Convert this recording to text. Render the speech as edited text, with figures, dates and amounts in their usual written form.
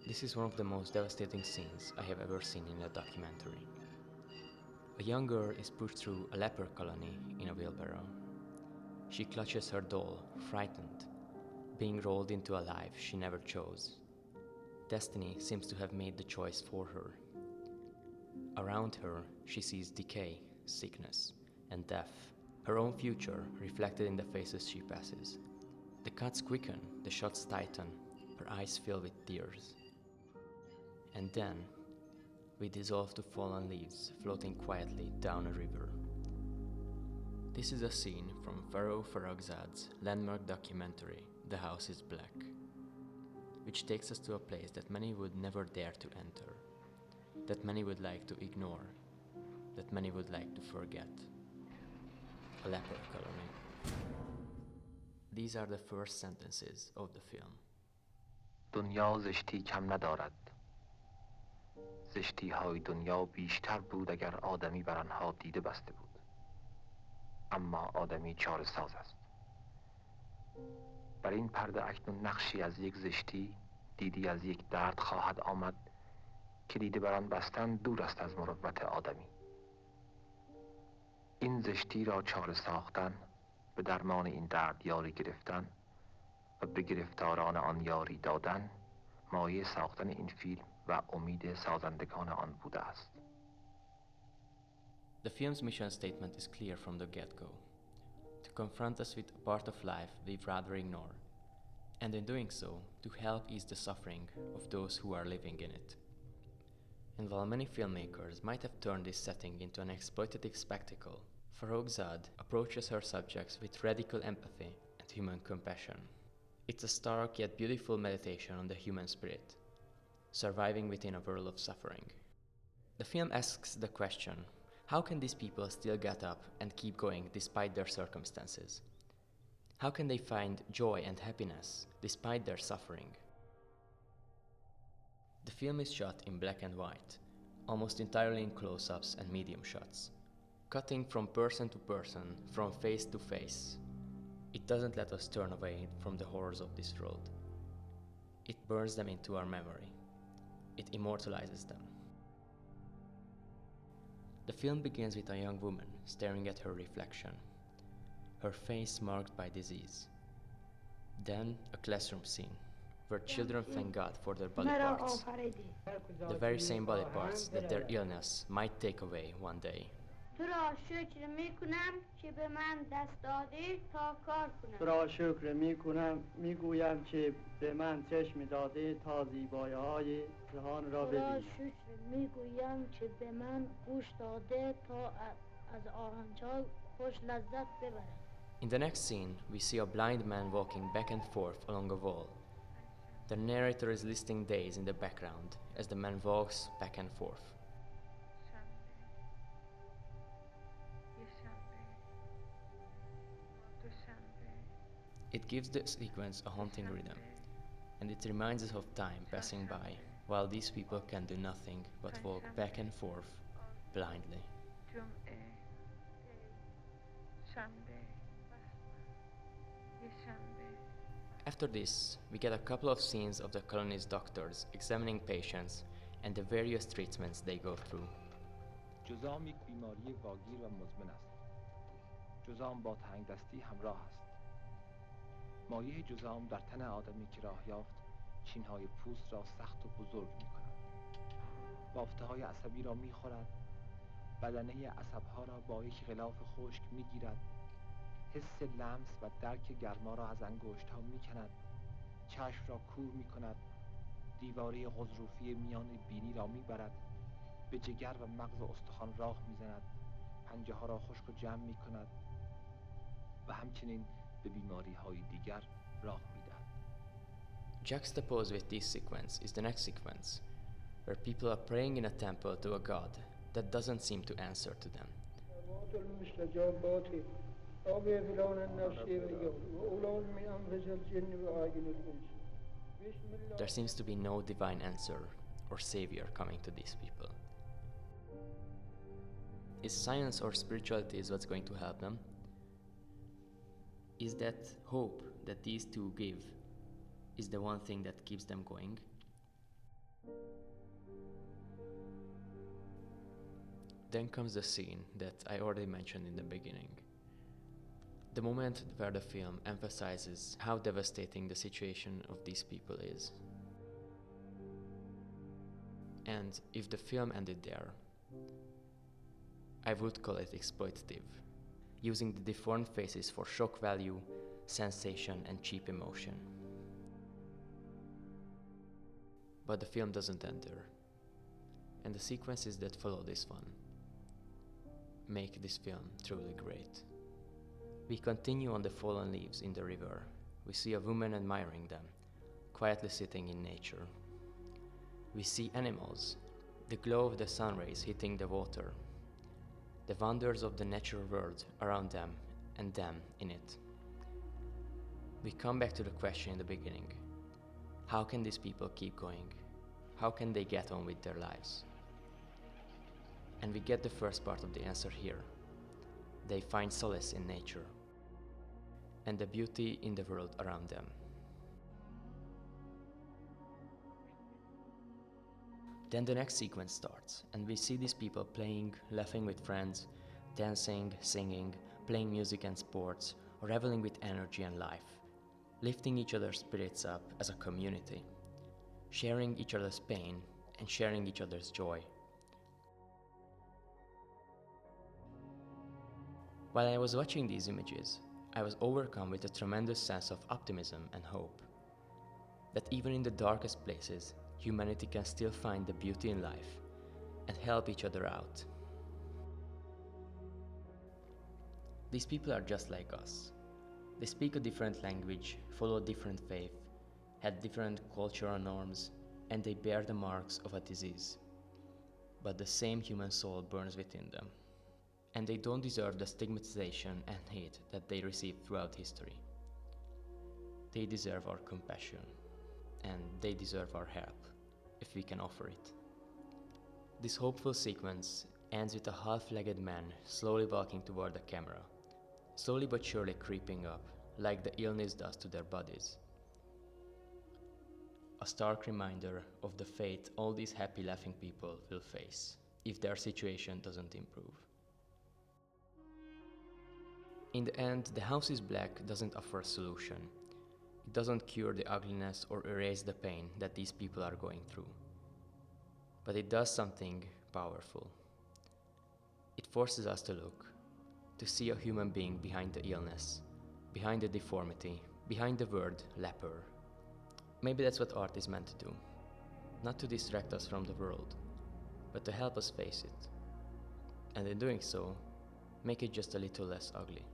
This is one of the most devastating scenes I have ever seen in a documentary. A young girl is pushed through a leper colony in a wheelbarrow. She clutches her doll, frightened, being rolled into a life she never chose. Destiny seems to have made the choice for her. Around her, she sees decay, sickness, and death, her own future reflected in the faces she passes. The cuts quicken, the shots tighten, her eyes fill with tears. And then, we dissolve to fallen leaves floating quietly down a river. This is a scene from Farouk Farrokhzad's landmark documentary, The House is Black, which takes us to a place that many would never dare to enter, that many would like to ignore, that many would like to forget. A leper colony. These are the first sentences of the film. دنیا زشتی کم ندارد. زشتی های دنیا بیشتر بود اگر آدمی بر آنها دیده بسته بود. اما آدمی چاره ساز است. بر این پرده اکنون نقشی از یک زشتی، دیدی از یک درد خواهد آمد که دیده بر آن بستن دور است از مروت آدمی. این زشتی را چاره ساختن، به درمان این درد یاری گرفتن و به گرفتاران آن یاری دادن، مایه ساختن این فیلم و امید سازندگان آن بوده است. The film's mission statement is clear from the get-go: to confront us with a part of life we'd rather ignore, and in doing so, to help ease the suffering of those who are living in it. And while many filmmakers might have turned this setting into an exploitative spectacle, Farrokhzad approaches her subjects with radical empathy and human compassion. It's a stark yet beautiful meditation on the human spirit, surviving within a world of suffering. The film asks the question, how can these people still get up and keep going despite their circumstances? How can they find joy and happiness despite their suffering? The film is shot in black and white, almost entirely in close-ups and medium shots, cutting from person to person, from face to face. It doesn't let us turn away from the horrors of this world. It burns them into our memory. It immortalizes them. The film begins with a young woman staring at her reflection, her face marked by disease. Then a classroom scene, where children thank God for their body parts, the very same body parts that their illness might take away one day. تو را شکر میکنم که به من دست دادی تا کار کنم. تو را شکر میکنم میگویم که به من چشم داده تا زیبایی‌های جهان را ببینم. تو را شکر میگویم که به من گوش داده تا از آهنگ‌ها خوش لذت ببرم. In the next scene, we see a blind man walking back and forth along a wall. The narrator is listing days in the background as the man walks back and forth. It gives the sequence a haunting rhythm, and it reminds us of time passing by while these people can do nothing but walk back and forth blindly. After this, we get a couple of scenes of the colony's doctors examining patients and the various treatments they go through. جذام یک بیماری واگیر و مزمن است. جذام با تنگدستی همراه است. مایع جذام در تن آدمی که راه یافت چینهای پوست را سخت و بزرگ می کند. بافته‌های عصبی را می خورد. بدنه عصبها را با یک غلاف خشک می گیرد. حس لمس و درک گرما را از انگشت‌ها می کند. چشم را کور می کند. دیواره غضروفی میان بینی را می برد. به جگر و مغز استخوان راه می زند. پنجه ها را خشک و جمع می کند و همچنین به بیماری های دیگر راه می دهد. Juxtaposed with this sequence is the next sequence, where people are praying in a temple to a god that doesn't seem to answer to them. There seems to be no divine answer or savior coming to these people. Is science or spirituality is what's going to help them? Is that hope that these two give is the one thing that keeps them going? Then comes the scene that I already mentioned in the beginning. The moment where the film emphasizes how devastating the situation of these people is. And if the film ended there, I would call it exploitative, using the deformed faces for shock value, sensation, and cheap emotion. But the film doesn't end there, and the sequences that follow this one make this film truly great. We continue on the fallen leaves in the river. We see a woman admiring them, quietly sitting in nature. We see animals, the glow of the sun rays hitting the water, the wonders of the natural world around them and them in it. We come back to the question in the beginning. How can these people keep going? How can they get on with their lives? And we get the first part of the answer here. They find solace in nature and the beauty in the world around them. Then the next sequence starts, and we see these people playing, laughing with friends, dancing, singing, playing music and sports, reveling with energy and life, lifting each other's spirits up as a community, sharing each other's pain and sharing each other's joy. While I was watching these images, I was overcome with a tremendous sense of optimism and hope, that even in the darkest places, humanity can still find the beauty in life and help each other out. These people are just like us. They speak a different language, follow a different faith, have different cultural norms, and they bear the marks of a disease. But the same human soul burns within them, and they don't deserve the stigmatization and hate that they received throughout history. They deserve our compassion, and they deserve our help, if we can offer it. This hopeful sequence ends with a half-legged man slowly walking toward the camera, slowly but surely creeping up, like the illness does to their bodies. A stark reminder of the fate all these happy laughing people will face if their situation doesn't improve. In the end, The House is Black doesn't offer a solution. It doesn't cure the ugliness or erase the pain that these people are going through. But it does something powerful. It forces us to look, to see a human being behind the illness, behind the deformity, behind the word leper. Maybe that's what art is meant to do. Not to distract us from the world, but to help us face it. And in doing so, make it just a little less ugly.